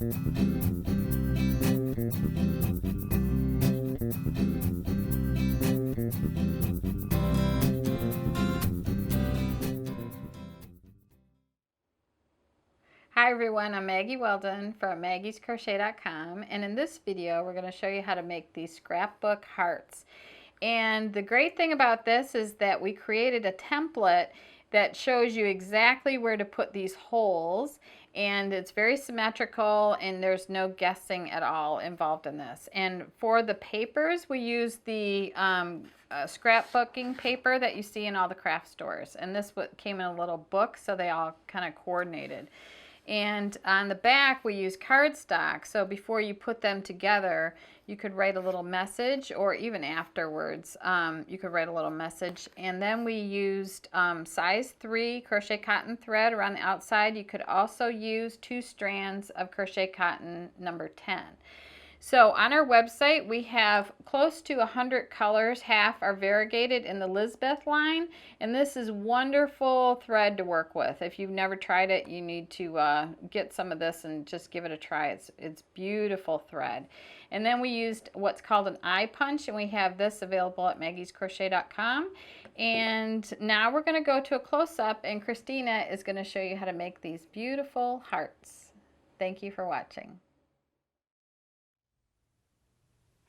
Hi everyone, I'm Maggie Weldon from maggiescrochet.com, and in this video we're going to show you how to make these scrapbook hearts. And the great thing about this is that we created a template that shows you exactly where to put these holes, and it's very symmetrical and there's no guessing at all involved in this. And for the papers we use the scrapbooking paper that you see in all the craft stores, and this came in a little book so they all kind of coordinated. And on the back we use cardstock, so before you put them together you could write a little message, or even afterwards you could write a little message. And then we used size 3 crochet cotton thread around the outside. You could also use 2 strands of crochet cotton number 10. So on our website we have close to 100 colors. Half are variegated in the Lisbeth line, and this is wonderful thread to work with. If you've never tried it, you need to get some of this and just give it a try. It's beautiful thread. And then we used what's called an eye punch, and we have this available at maggiescrochet.com. And now we're going to go to a close-up, and Christina is going to show you how to make these beautiful hearts. Thank you for watching.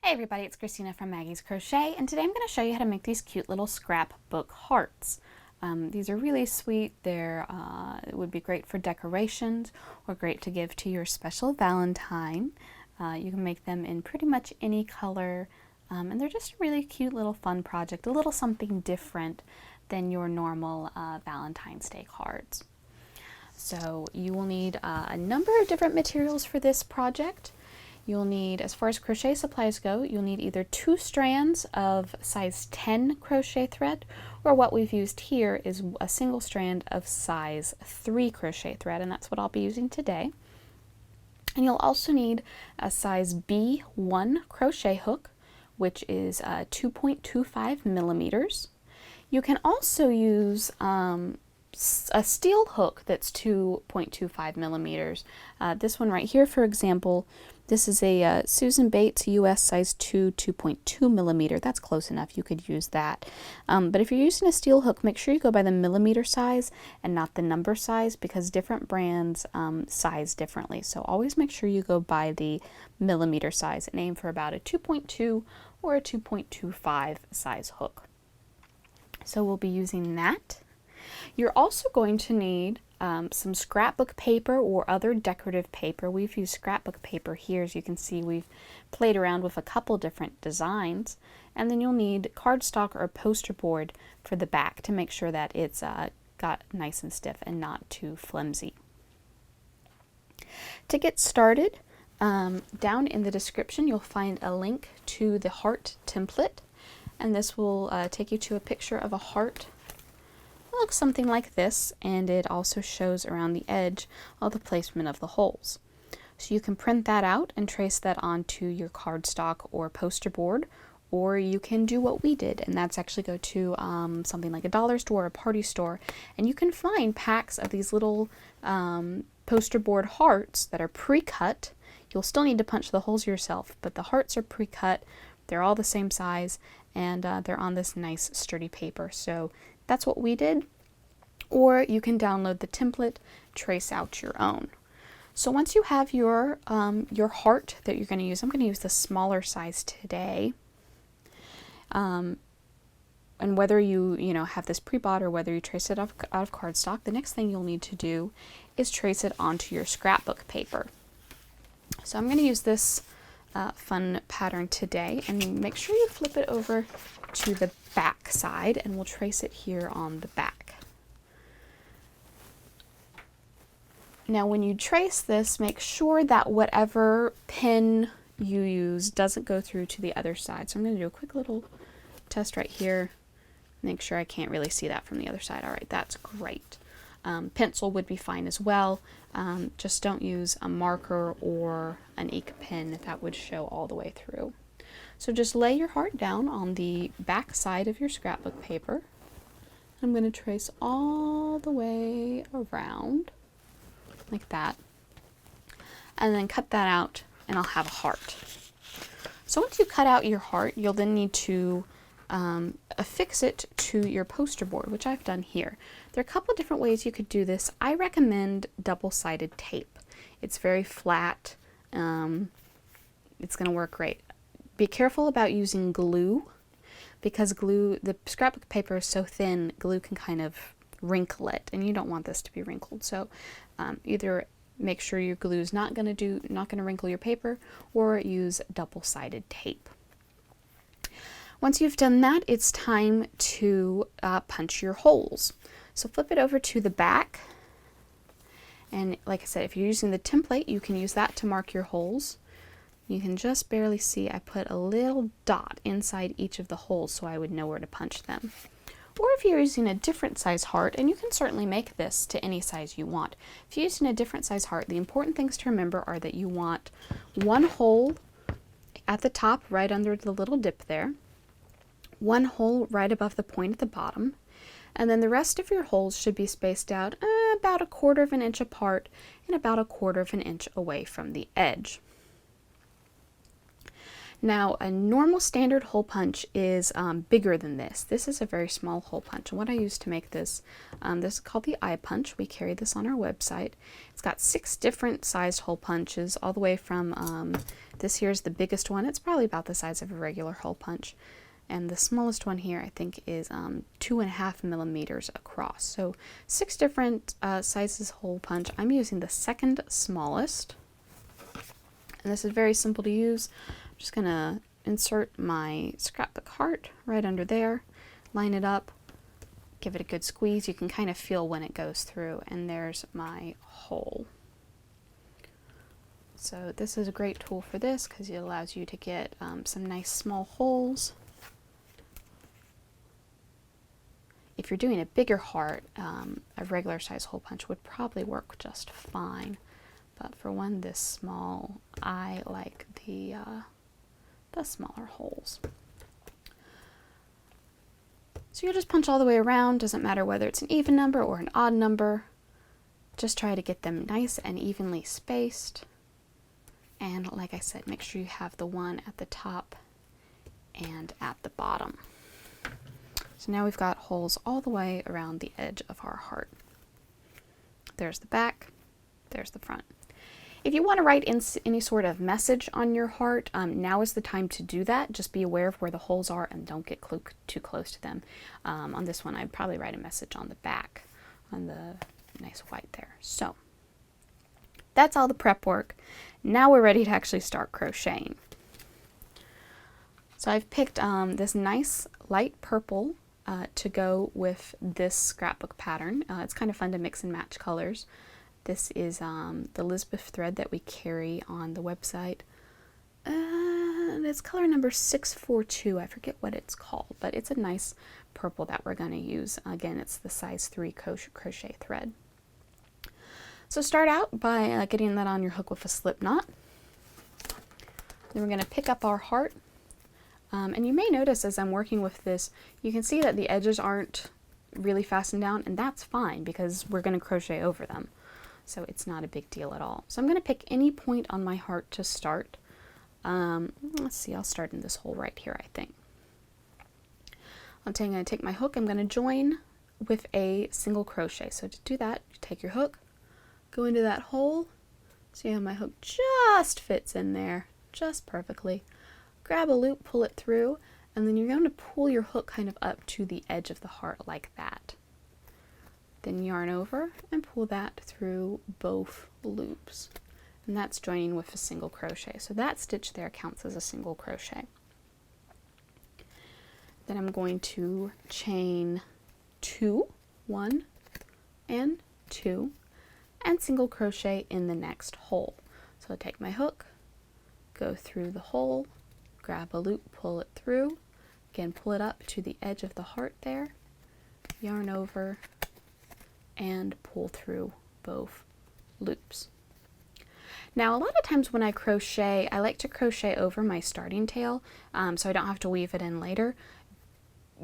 Hey everybody, it's Christina from Maggie's Crochet, and today I'm going to show you how to make these cute little scrapbook hearts. These are really sweet. It would be great for decorations or great to give to your special Valentine. You can make them in pretty much any color, and they're just a really cute little fun project, a little something different than your normal Valentine's Day cards. So you will need a number of different materials for this project. You'll need, as far as crochet supplies go, you'll need either 2 strands of size 10 crochet thread, or what we've used here is a single strand of size 3 crochet thread, and that's what I'll be using today. And you'll also need a size B1 crochet hook, which is 2.25 millimeters. You can also use a steel hook that's 2.25 millimeters. This one right here, for example, this is a Susan Bates US size 2 2.2 millimeter. That's close enough. You could use that. But if you're using a steel hook, make sure you go by the millimeter size and not the number size, because different brands size differently. So always make sure you go by the millimeter size and aim for about a 2.2 or a 2.25 size hook. So we'll be using that. You're also going to need some scrapbook paper or other decorative paper. We've used scrapbook paper here. As you can see, we've played around with a couple different designs. And then you'll need cardstock or poster board for the back to make sure that it's got nice and stiff and not too flimsy. To get started, down in the description you'll find a link to the heart template, and this will take you to a picture of a heart. It looks something like this, and it also shows around the edge all the placement of the holes. So you can print that out and trace that onto your cardstock or poster board, or you can do what we did, and that's actually go to something like a dollar store or a party store, and you can find packs of these little poster board hearts that are pre-cut. You'll still need to punch the holes yourself, but the hearts are pre-cut. They're all the same size, and they're on this nice sturdy paper. So that's what we did. Or you can download the template, trace out your own. So once you have your heart that you're going to use, I'm going to use the smaller size today. And whether you have this pre-bought or whether you trace it out of cardstock, the next thing you'll need to do is trace it onto your scrapbook paper. So I'm going to use this fun pattern today, and make sure you flip it over to the back side, and we'll trace it here on the back. Now when you trace this, make sure that whatever pin you use doesn't go through to the other side. So I'm going to do a quick little test right here. Make sure I can't really see that from the other side. All right, that's great. Pencil would be fine as well. Just don't use a marker or an ink pen. That would show all the way through. So just lay your heart down on the back side of your scrapbook paper. I'm going to trace all the way around like that. and then cut that out and I'll have a heart. So once you cut out your heart, you'll then need to affix it to your poster board, which I've done here. There are a couple of different ways you could do this. I recommend double-sided tape. It's very flat. It's going to work great. Be careful about using glue, because glue, the scrapbook paper is so thin, glue can kind of wrinkle it, and you don't want this to be wrinkled. So either make sure your glue is not going to wrinkle your paper, or use double-sided tape. Once you've done that, it's time to punch your holes. So flip it over to the back, and like I said, if you're using the template, you can use that to mark your holes. You can just barely see I put a little dot inside each of the holes so I would know where to punch them. Or if you're using a different size heart, and you can certainly make this to any size you want. If you're using a different size heart, the important things to remember are that you want one hole at the top right under the little dip there, one hole right above the point at the bottom, and then the rest of your holes should be spaced out about 1/4 of an inch apart and about 1/4 of an inch away from the edge. Now, a normal standard hole punch is bigger than this. This is a very small hole punch. And what I use to make this, this is called the eye punch. We carry this on our website. It's got 6 different sized hole punches, all the way from, this here is the biggest one. It's probably about the size of a regular hole punch. And the smallest one here, I think, is 2.5 millimeters across. So 6 different sizes hole punch. I'm using the second smallest. And this is very simple to use. I'm just going to insert my scrapbook heart right under there, line it up, give it a good squeeze. You can kind of feel when it goes through, and there's my hole. So this is a great tool for this because it allows you to get some nice small holes. If you're doing a bigger heart, a regular size hole punch would probably work just fine. But for one this small, I like the smaller holes. So you'll just punch all the way around. Doesn't matter whether it's an even number or an odd number. Just try to get them nice and evenly spaced. And like I said, make sure you have the one at the top and at the bottom. So now we've got holes all the way around the edge of our heart. There's the back, there's the front. If you want to write in any sort of message on your heart, now is the time to do that. Just be aware of where the holes are and don't get too close to them. On this one, I'd probably write a message on the back, on the nice white there. So that's all the prep work. Now we're ready to actually start crocheting. So I've picked this nice light purple to go with this scrapbook pattern. It's kind of fun to mix and match colors. This is the Elizabeth thread that we carry on the website. It's color number 642. I forget what it's called, but it's a nice purple that we're going to use. Again, it's the size 3 crochet thread. So start out by getting that on your hook with a slip knot. Then we're going to pick up our heart. And you may notice as I'm working with this, you can see that the edges aren't really fastened down, and that's fine because we're going to crochet over them. So it's not a big deal at all. So I'm going to pick any point on my heart to start. Let's see, I'll start in this hole right here, I think. I'm going to take my hook, I'm going to join with a single crochet. So to do that, you take your hook, go into that hole. See how my hook just fits in there, just perfectly. Grab a loop, pull it through, and then you're going to pull your hook kind of up to the edge of the heart like that. Then yarn over and pull that through both loops. And that's joining with a single crochet. So that stitch there counts as a single crochet. Then I'm going to chain 2, 1 and 2, and single crochet in the next hole. So I'll take my hook, go through the hole, grab a loop, pull it through, again pull it up to the edge of the heart there, yarn over, and pull through both loops. Now a lot of times when I crochet, I like to crochet over my starting tail so I don't have to weave it in later.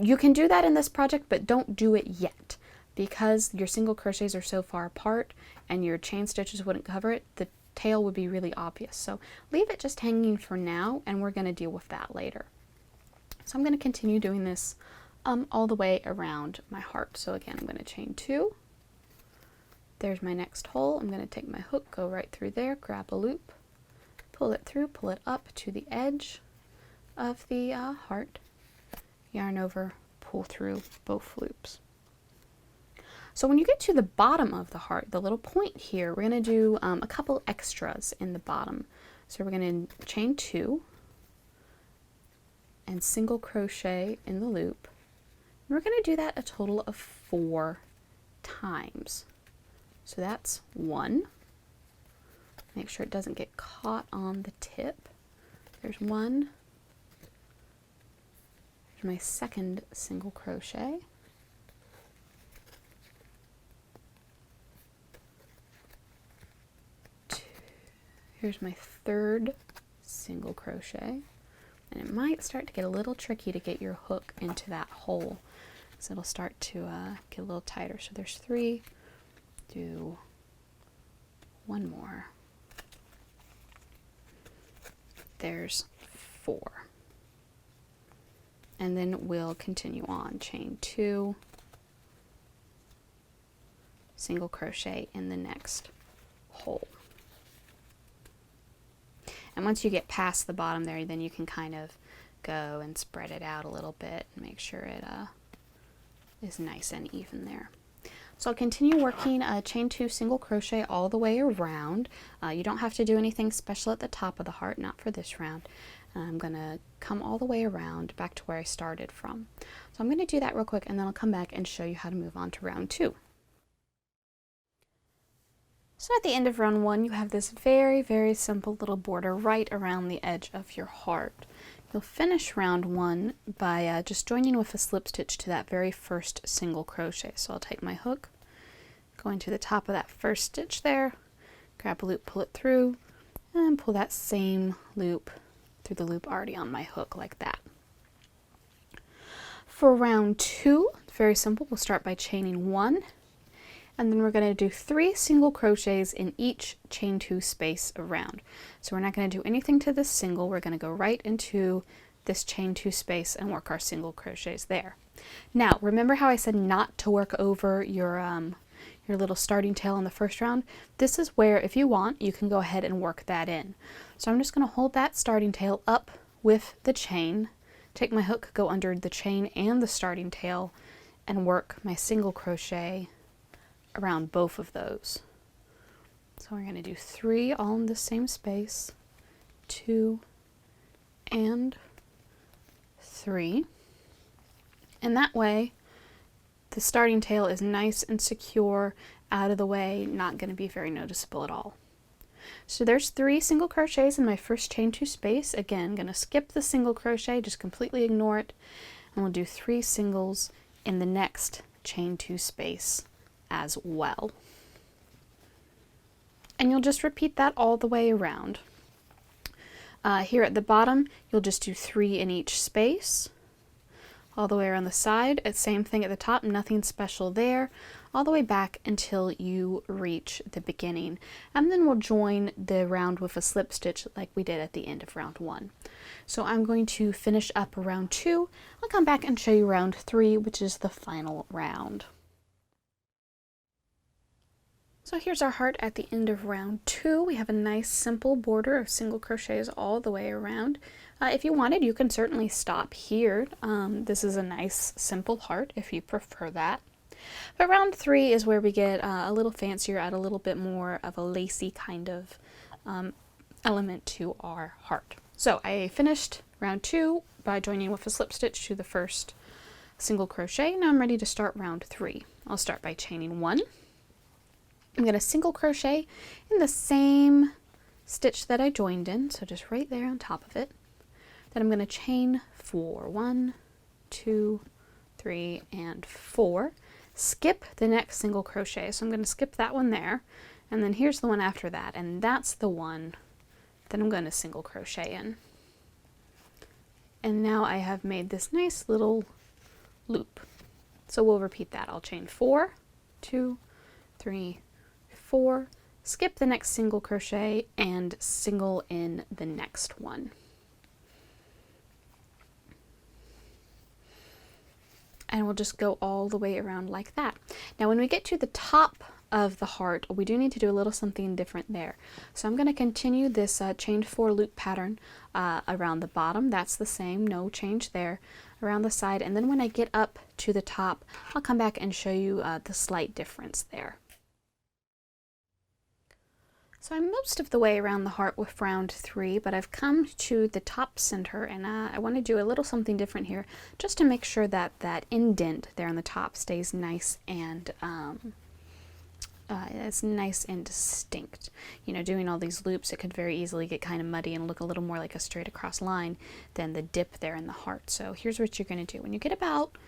You can do that in this project, but don't do it yet because your single crochets are so far apart and your chain stitches wouldn't cover it. The tail would be really obvious. So leave it just hanging for now, and we're going to deal with that later. So I'm going to continue doing this all the way around my heart. So again, I'm going to chain 2. There's my next hole. I'm going to take my hook, go right through there, grab a loop, pull it through, pull it up to the edge of the heart, yarn over, pull through both loops. So when you get to the bottom of the heart, the little point here, we're going to do a couple extras in the bottom. So we're going to chain 2 and single crochet in the loop. And we're going to do that a total of 4 times. So that's 1. Make sure it doesn't get caught on the tip. There's 1. There's my second single crochet. 2. Here's my third single crochet. And it might start to get a little tricky to get your hook into that hole, so it'll start to get a little tighter. So there's 3. Do 1 more. There's 4. And then we'll continue on. Chain 2, single crochet in the next hole. And once you get past the bottom there, then you can kind of go and spread it out a little bit and make sure it is nice and even there. So I'll continue working chain 2 single crochet all the way around. You don't have to do anything special at the top of the heart, not for this round. I'm going to come all the way around back to where I started from. So I'm going to do that real quick, and then I'll come back and show you how to move on to round 2. So at the end of round 1, you have this very, very simple little border right around the edge of your heart. You'll finish round 1 by just joining with a slip stitch to that very first single crochet. So I'll take my hook, go into the top of that first stitch there, grab a loop, pull it through, and pull that same loop through the loop already on my hook like that. For round 2, very simple. We'll start by chaining 1. And then we're going to do 3 single crochets in each chain 2 space around. So we're not going to do anything to this single. We're going to go right into this chain 2 space and work our single crochets there. Now, remember how I said not to work over your little starting tail in the first round? This is where, if you want, you can go ahead and work that in. So I'm just going to hold that starting tail up with the chain, take my hook, go under the chain and the starting tail, and work my single crochet around both of those. So we're going to do 3 all in the same space, 2 and 3, and that way the starting tail is nice and secure, out of the way, not going to be very noticeable at all. So there's 3 single crochets in my first chain 2 space. Again, going to skip the single crochet, just completely ignore it, and we'll do 3 singles in the next chain 2 space as well. And you'll just repeat that all the way around. Here at the bottom, you'll just do 3 in each space, all the way around the side. It's same thing at the top, nothing special there, all the way back until you reach the beginning. And then we'll join the round with a slip stitch like we did at the end of round 1. So I'm going to finish up round 2. I'll come back and show you round 3, which is the final round. So here's our heart at the end of round 2. We have a nice simple border of single crochets all the way around. If you wanted, you can certainly stop here. This is a nice simple heart if you prefer that. But round 3 is where we get a little fancier, add a little bit more of a lacy kind of element to our heart. So I finished round 2 by joining with a slip stitch to the first single crochet. Now I'm ready to start round 3. I'll start by chaining 1. I'm going to single crochet in the same stitch that I joined in, so just right there on top of it. Then I'm going to chain 4. 1, 2, 3, and 4. Skip the next single crochet, so I'm going to skip that one there, and then here's the one after that, and that's the one that I'm going to single crochet in. And now I have made this nice little loop. So we'll repeat that. I'll chain 4, 2, 3, 4, skip the next single crochet and single in the next one. And we'll just go all the way around like that. Now when we get to the top of the heart, we do need to do a little something different there. So I'm going to continue this chain 4 loop pattern around the bottom. That's the same, no change there. Around the side, and then when I get up to the top, I'll come back and show you the slight difference there. So I'm most of the way around the heart with round 3, but I've come to the top center, and I want to do a little something different here, just to make sure that that indent there on the top stays nice and it's nice and distinct. You know, doing all these loops, it could very easily get kind of muddy and look a little more like a straight across line than the dip there in the heart. So here's what you're going to do. When you get about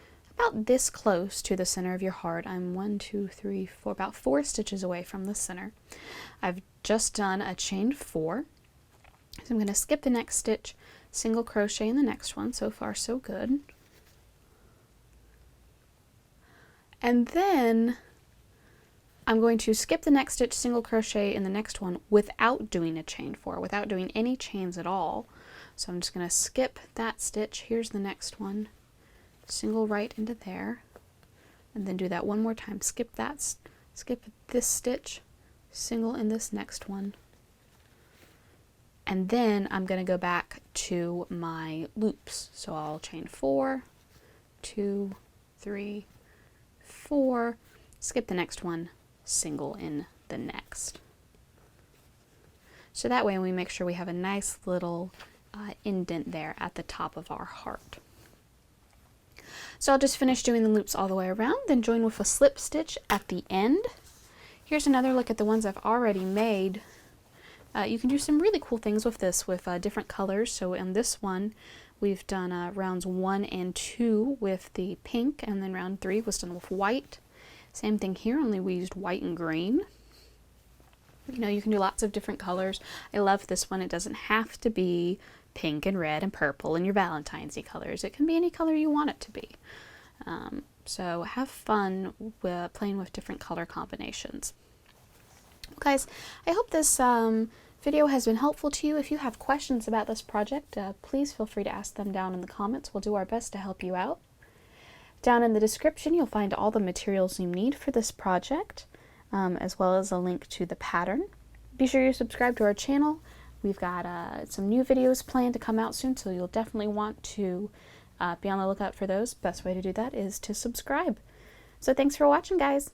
this close to the center of your heart, I'm 1, 2, 3, 4, about 4 stitches away from the center. I've just done a chain 4. So I'm going to skip the next stitch, single crochet in the next one. So far so good. And then I'm going to skip the next stitch, single crochet in the next one without doing a chain 4, without doing any chains at all. So I'm just going to skip that stitch. Here's the next one. Single right into there, and then do that one more time. Skip that, skip this stitch, single in this next one, and then I'm going to go back to my loops. So I'll chain 4, 2, 3, 4, skip the next one, single in the next. So that way we make sure we have a nice little indent there at the top of our heart. So I'll just finish doing the loops all the way around, then join with a slip stitch at the end. Here's another look at the ones I've already made. You can do some really cool things with this with different colors. So in this one, we've done rounds 1 and 2 with the pink, and then round 3 was done with white. Same thing here, only we used white and green. You know, you can do lots of different colors. I love this one. It doesn't have to be pink and red and purple and your Valentine's Day colors. It can be any color you want it to be. So have fun playing with different color combinations. Well, guys, I hope this video has been helpful to you. If you have questions about this project, please feel free to ask them down in the comments. We'll do our best to help you out. Down in the description, you'll find all the materials you need for this project, as well as a link to the pattern. Be sure you subscribe to our channel. We've got some new videos planned to come out soon, so you'll definitely want to be on the lookout for those. Best way to do that is to subscribe. So thanks for watching, guys.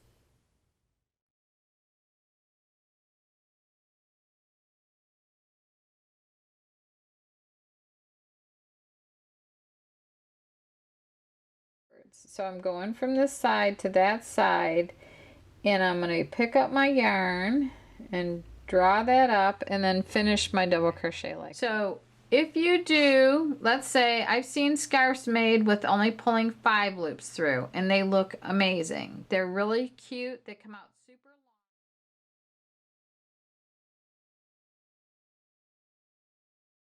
So I'm going from this side to that side, and I'm going to pick up my yarn and draw that up and then finish my double crochet like. So if you do, let's say I've seen scarves made with only pulling 5 loops through, and they look amazing. They're really cute. They come out